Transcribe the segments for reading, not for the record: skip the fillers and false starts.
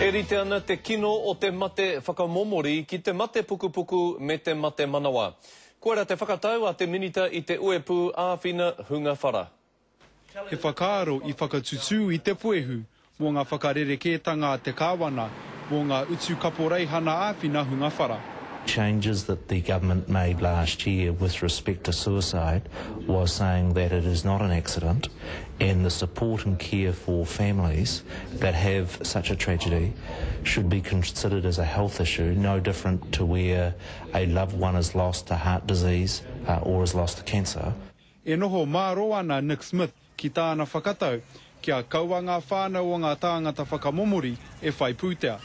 E rite ana te kino o te mate whakamomori ki te mate pukupuku me te mate manawa. Koera te whakatau a te minita i te uepu āwhina hunga whara. He whakaaro i whakatutu i te puehu, mō ngā whakarerekētanga te kāwana, mō ngā utu kaporeihana āwhina hunga whara. Changes that the government made last year with respect to suicide was saying that it is not an accident and the support and care for families that have such a tragedy should be considered as a health issue, no different to where a loved one is lost to heart disease or is lost to cancer. E noho māro ana Nick Smith ki tāna whakatau kia kaua ngā whānau o ngā tāngata whakamomori e whai pūtea.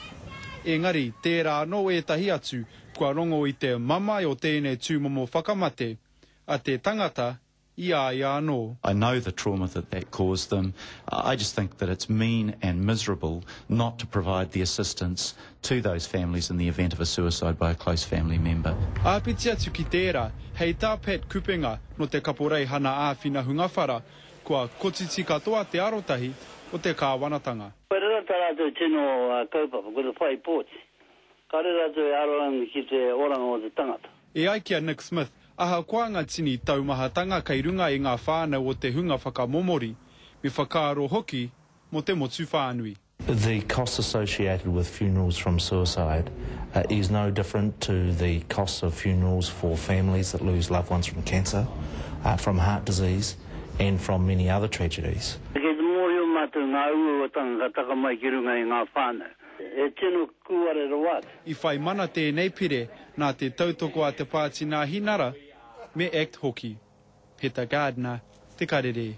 Engari, tērā no e tahi atu kua rongo i te mamai o tēnei tūmomo whakamate, a te tangata i anō. I know the trauma that caused them. I just think that it's mean and miserable not to provide the assistance to those families in the event of a suicide by a close family member. Āpiti atu ki tērā, hei tā Pat Kupenga no te kaporei hana āwhina hunga whara, kua kotiti katoa te arotahi o te kāwanatanga. Perera taratu tino kaupapa, ko te whai pōti. Karera tu e aroang ki te oranga o te tangata. E ai kia Nick Smith, aha koanga tini taumahatanga kei runga i ngā whānau o te hunga whakamomori, me whakaaro hoki mo te motu whānui. The costs associated with funerals from suicide is no different to the costs of funerals for families that lose loved ones from cancer, from heart disease, and from many other tragedies. Ke te mōrio matu ngā ua o tangata mai ki runga i ngā whānau. E tino kuare roat. I whai mana tēnei pire nā te tautoko a te Pāti Ngā Hinara me Act Hoki. Peter Gardner, Te Karere.